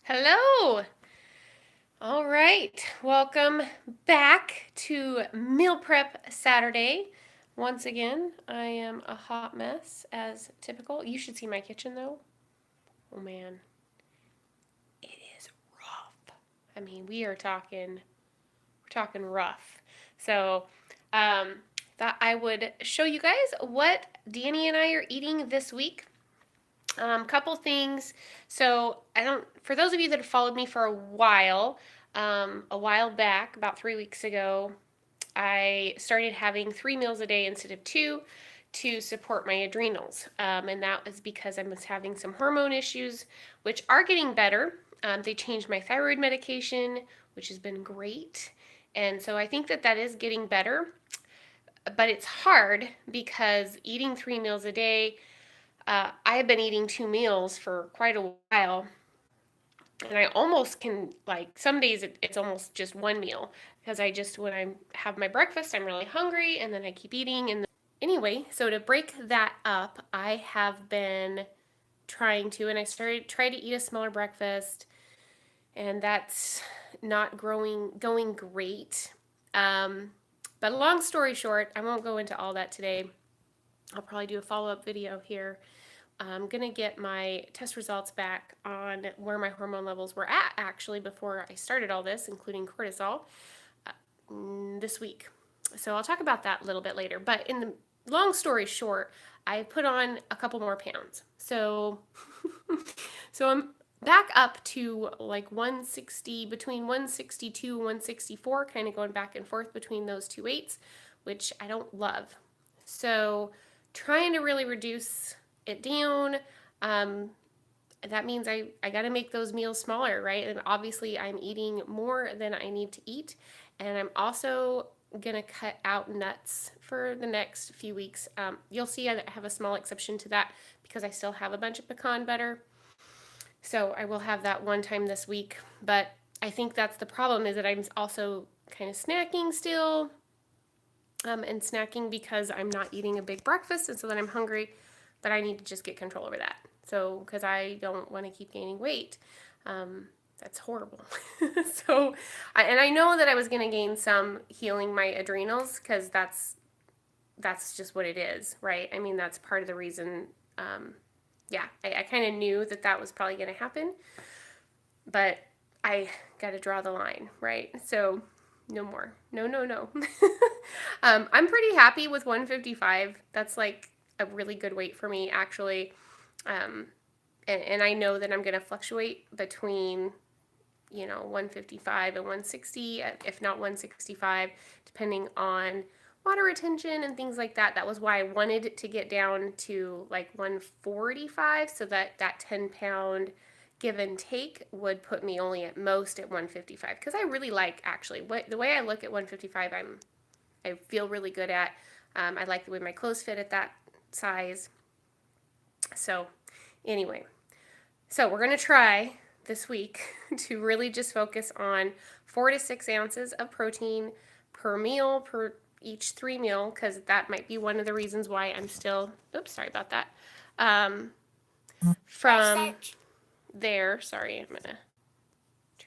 Hello. All right. Welcome back to Meal Prep Saturday. Once again, I am a hot mess as typical. You should see my kitchen though. Oh man, it is rough. I mean, we're talking rough. So, um, thought I would show you guys what Danny and I are eating this week. Couple things. So I don't. For those of you that have followed me for a while back, about 3 weeks ago, I started having 3 meals a day instead of two to support my adrenals, and that was because I was having some hormone issues, which are getting better. They changed my thyroid medication, which has been great, and so I think that that is getting better. But it's hard because eating 3 meals a day, I have been eating 2 meals for quite a while, and I almost can, like, some days it's almost just one meal because when I have my breakfast, I'm really hungry, and then I keep eating. And anyway, so to break that up, I have been and I try to eat a smaller breakfast, and that's not going great. Um, but long story short, I won't go into all that today. I'll probably do a follow up video here. I'm going to get my test results back on where my hormone levels were at actually before I started all this, including cortisol, this week. So I'll talk about that a little bit later. But in the long story short, I put on a couple more pounds. So so I'm back up to like 160, between 162 and 164, kind of going back and forth between those two weights, which I don't love. So trying to really reduce it down. Um, that means I got to make those meals smaller, right? And obviously, I'm eating more than I need to eat. And I'm also going to cut out nuts for the next few weeks. You'll see I have a small exception to that because I still have a bunch of pecan butter. So I will have that one time this week. But I think that's the problem, is that I'm also kind of snacking still. And snacking because I'm not eating a big breakfast, and so then I'm hungry, but I need to just get control over that. So, because I don't want to keep gaining weight, that's horrible. And I know that I was going to gain some healing my adrenals because that's just what it is, right? I mean, that's part of the reason. Yeah, I kind of knew that that was probably going to happen, but I got to draw the line, right? So no more. No, no, no. I'm pretty happy with 155. That's like a really good weight for me, actually. Um, and I know that I'm going to fluctuate between, 155 and 160, if not 165, depending on water retention and things like that. That was why I wanted to get down to like 145, so that that 10-pound give and take would put me only at most at 155, because I really like, actually, the way I look at 155, I feel really good at. I like the way my clothes fit at that size. So anyway, so we're going to try this week to really just focus on 4 to 6 ounces of protein per meal, per each 3 meal, because that might be one of the reasons why I'm still, oops, sorry about that, from there. Sorry, I'm going to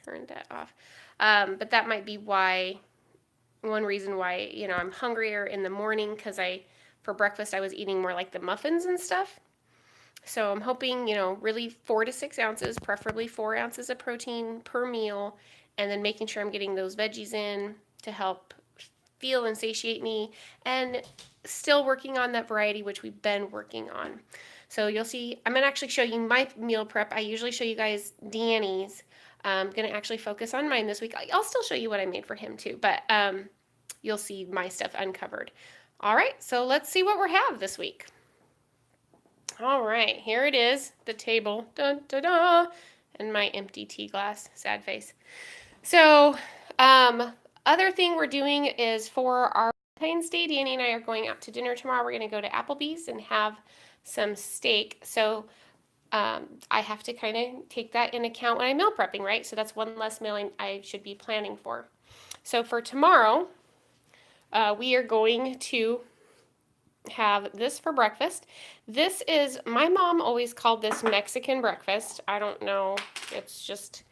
turn that off. But that might be one reason why, I'm hungrier in the morning, because for breakfast, I was eating more like the muffins and stuff. So I'm hoping, really 4 to 6 ounces, preferably 4 ounces of protein per meal, and then making sure I'm getting those veggies in to help feel and satiate me, and still working on that variety, which we've been working on. So you'll see, I'm going to actually show you my meal prep. I usually show you guys Danny's. I'm going to actually focus on mine this week. I'll still show you what I made for him too, but you'll see my stuff uncovered. All right, so let's see what we have this week. All right, here it is, the table, dun, dun, dun, and my empty tea glass, sad face. So, other thing we're doing is, for our Valentine's Day, Danny and I are going out to dinner tomorrow. We're going to go to Applebee's and have some steak. So, I have to kind of take that in account when I'm meal prepping, right? So that's one less meal I should be planning for. So for tomorrow, we are going to have this for breakfast. This is, my mom always called this Mexican breakfast. I don't know. It's just,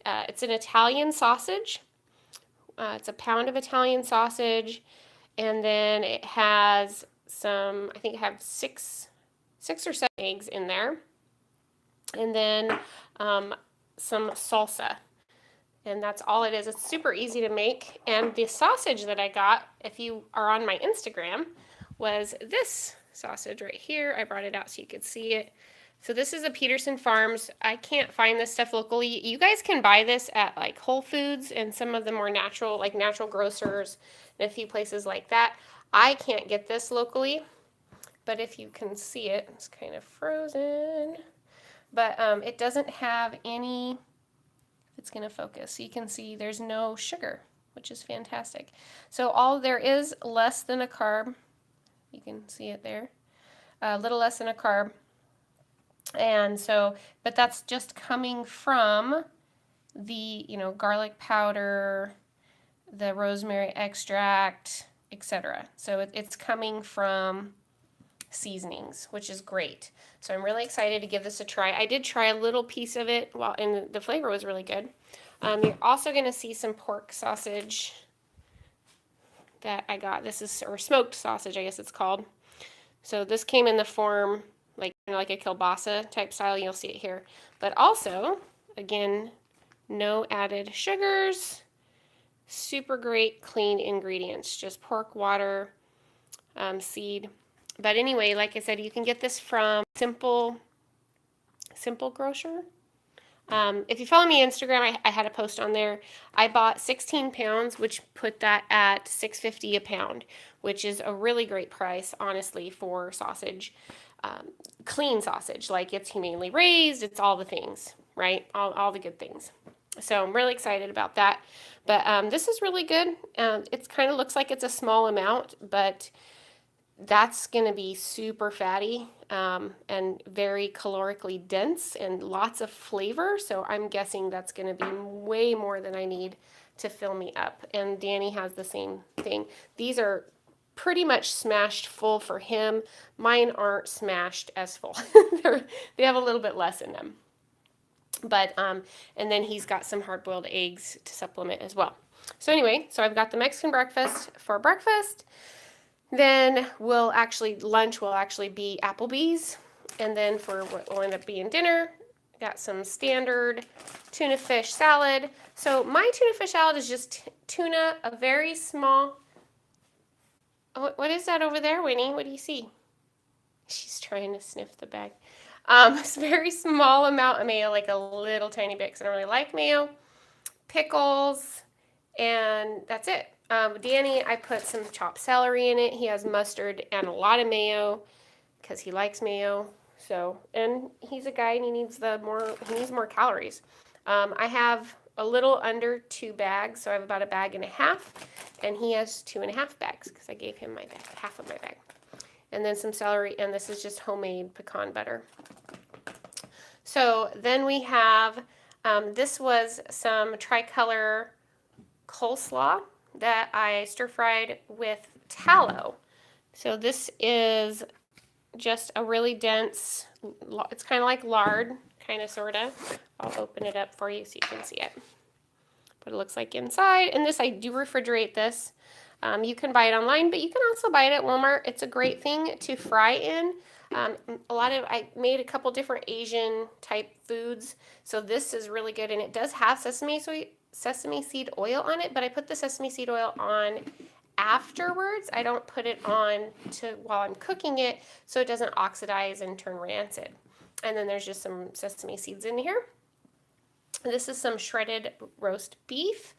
it's an Italian sausage. It's a pound of Italian sausage, and then it has some, I think I have six or seven eggs in there, and then some salsa. And that's all it is. It's super easy to make. And the sausage that I got, if you are on my Instagram, was this sausage right here. I brought it out so you could see it. So this is a Peterson Farms. I can't find this stuff locally. You guys can buy this at like Whole Foods and some of the more natural, like natural grocers and a few places like that. I can't get this locally, but if you can see it, it's kind of frozen. But it doesn't have any, it's going to focus. So you can see there's no sugar, which is fantastic. So all there is less than a carb. You can see it there. A little less than a carb. And so, but that's just coming from the, garlic powder, the rosemary extract, etc. So it's coming from seasonings, which is great. So I'm really excited to give this a try. I did try a little piece of it, and the flavor was really good. You're also going to see some pork sausage that I got. This is, or smoked sausage, I guess it's called. So this came in the form like a kielbasa type style. You'll see it here. But also, again, no added sugars. Super great, clean ingredients. Just pork, water, seed. But anyway, like I said, you can get this from Simple Grocer. If you follow me on Instagram, I had a post on there. I bought 16 pounds, which put that at $6.50 a pound, which is a really great price, honestly, for sausage. Clean sausage, like it's humanely raised, it's all the things, right? All the good things. So I'm really excited about that. But this is really good. It kind of looks like it's a small amount, but that's going to be super fatty and very calorically dense and lots of flavor. So I'm guessing that's going to be way more than I need to fill me up. And Danny has the same thing. These are pretty much smashed full for him. Mine aren't smashed as full. They have a little bit less in them. But, and then he's got some hard-boiled eggs to supplement as well. So anyway, so I've got the Mexican breakfast for breakfast. Then lunch will actually be Applebee's. And then for what will end up being dinner, got some standard tuna fish salad. So my tuna fish salad is just tuna, a very small. What is that over there, Winnie? What do you see? She's trying to sniff the bag. It's a very small amount of mayo, like a little tiny bit, because I don't really like mayo. Pickles, and that's it. Danny, I put some chopped celery in it. He has mustard and a lot of mayo because he likes mayo. So, and he's a guy and he needs more calories. I have a little under 2 bags, so I have about 1.5 bags, and he has 2.5 bags because I gave him my bag, half of my bag. And then some celery, and this is just homemade pecan butter. So then we have, this was some tricolor coleslaw that I stir-fried with tallow. So this is just a really dense, it's kind of like lard, kind of, sort of. I'll open it up for you so you can see it. What it looks like inside. And this, I do refrigerate this. You can buy it online, but you can also buy it at Walmart. It's a great thing to fry in. I made a couple different Asian type foods. So this is really good, and it does have sesame seed oil on it, but I put the sesame seed oil on afterwards. I don't put it on while I'm cooking it so it doesn't oxidize and turn rancid. And then there's just some sesame seeds in here. This is some shredded roast beef,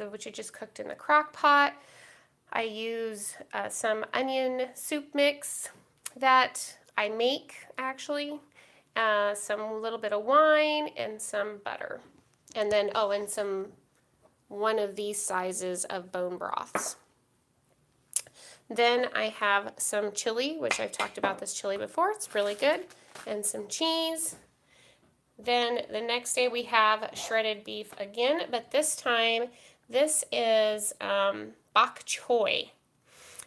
which I just cooked in the crock pot. I use some onion soup mix that I make, actually, some little bit of wine and some butter. And then, and one of these sizes of bone broths. Then I have some chili, which I've talked about this chili before. It's really good. And some cheese. Then the next day we have shredded beef again, but this time this is bok choy.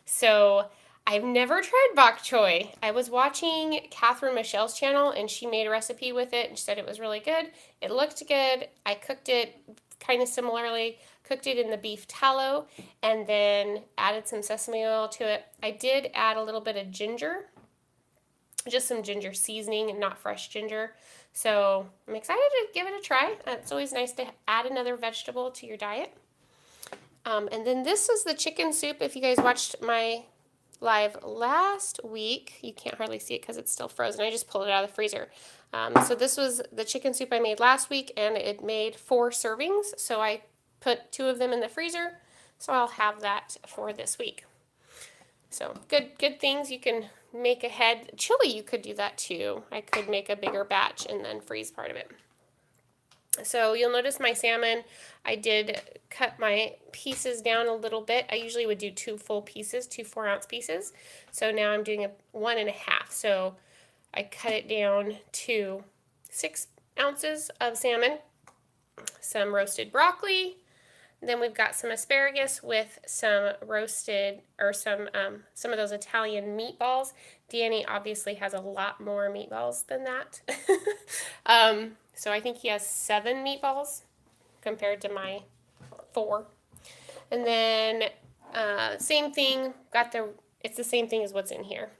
So I've never tried bok choy. I was watching Catherine Michelle's channel and she made a recipe with it and she said it was really good. It looked good. I cooked it kind of similarly, cooked it in the beef tallow and then added some sesame oil to it. I did add a little bit of ginger, just some ginger seasoning and not fresh ginger. So I'm excited to give it a try. It's always nice to add another vegetable to your diet. And then this is the chicken soup. If you guys watched my live last week, you can't hardly see it because it's still frozen. I just pulled it out of the freezer. So this was the chicken soup I made last week, and it made 4 servings. So I put 2 of them in the freezer. So I'll have that for this week. So good things you can make ahead. Chili, you could do that too. I could make a bigger batch and then freeze part of it. So you'll notice my salmon, I did cut my pieces down a little bit. I usually would do 2 full pieces, 2 4-ounce pieces. So now I'm doing 1.5. So I cut it down to 6 ounces of salmon, some roasted broccoli. Then we've got some asparagus with some roasted, or some of those Italian meatballs. Danny obviously has a lot more meatballs than that. So I think he has 7 meatballs compared to my 4. And then same thing, it's the same thing as what's in here.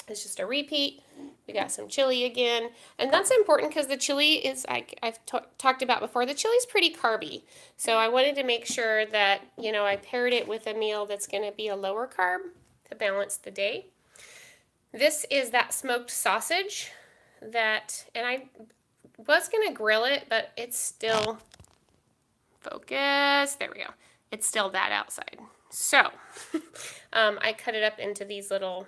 It's just a repeat. We got some chili again. And that's important because the chili is, I've talked about before, the chili is pretty carby. So I wanted to make sure that, I paired it with a meal that's going to be a lower carb to balance the day. This is that smoked sausage and I was going to grill it, but it's still, focus, there we go. It's still that outside. So I cut it up into these little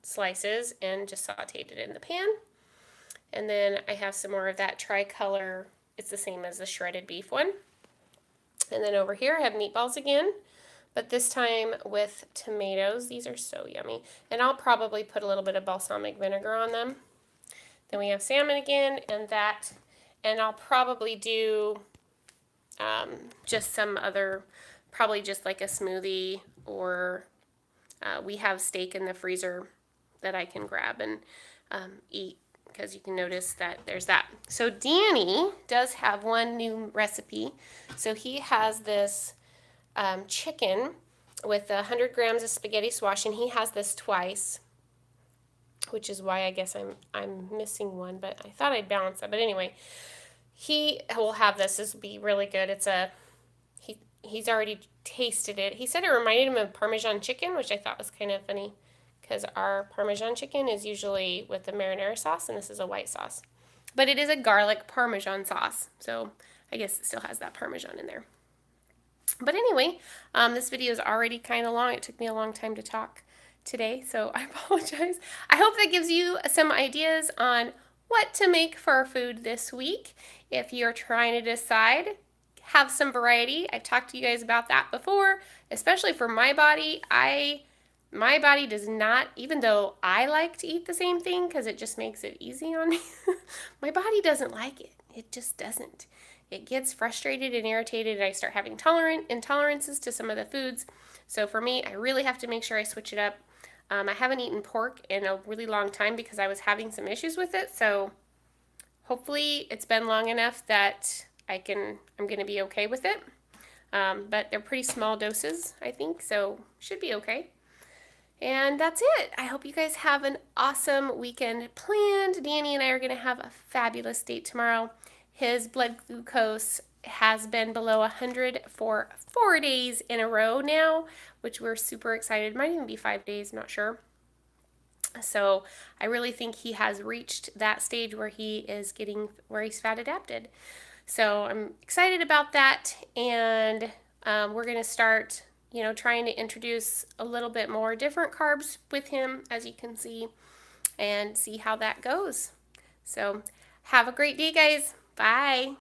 slices and just sauteed it in the pan. And then I have some more of that tricolor. It's the same as the shredded beef one. And then over here I have meatballs again, but this time with tomatoes. These are so yummy. And I'll probably put a little bit of balsamic vinegar on them. Then we have salmon again and I'll probably do just some other, probably just like a smoothie, or we have steak in the freezer that I can grab and eat, because you can notice that there's that. So Danny does have one new recipe. So he has this chicken with 100 grams of spaghetti squash, and he has this twice, which is why I guess I'm missing one, but I thought I'd balance that. But anyway, he will have this. This will be really good. He's already tasted it. He said it reminded him of Parmesan chicken, which I thought was kind of funny, because our Parmesan chicken is usually with the marinara sauce, and this is a white sauce. But it is a garlic Parmesan sauce, so I guess it still has that Parmesan in there. But anyway, this video is already kind of long. It took me a long time to talk today, so I apologize. I hope that gives you some ideas on what to make for our food this week. If you're trying to decide, have some variety. I've talked to you guys about that before, especially for my body. My body does not, even though I like to eat the same thing because it just makes it easy on me, my body doesn't like it. It just doesn't. It gets frustrated and irritated, and I start having intolerances to some of the foods. So for me, I really have to make sure I switch it up. I haven't eaten pork in a really long time because I was having some issues with it. So hopefully it's been long enough that I'm going to be okay with it. But they're pretty small doses, I think, so should be okay. And that's it. I hope you guys have an awesome weekend planned. Danny and I are going to have a fabulous date tomorrow. His blood glucose has been below 100 for 4 days in a row now, which we're super excited. Might even be 5 days, not sure. So I really think he has reached that stage where he's fat adapted. So I'm excited about that, and we're going to start, trying to introduce a little bit more different carbs with him, as you can see, and see how that goes. So have a great day, guys. Bye.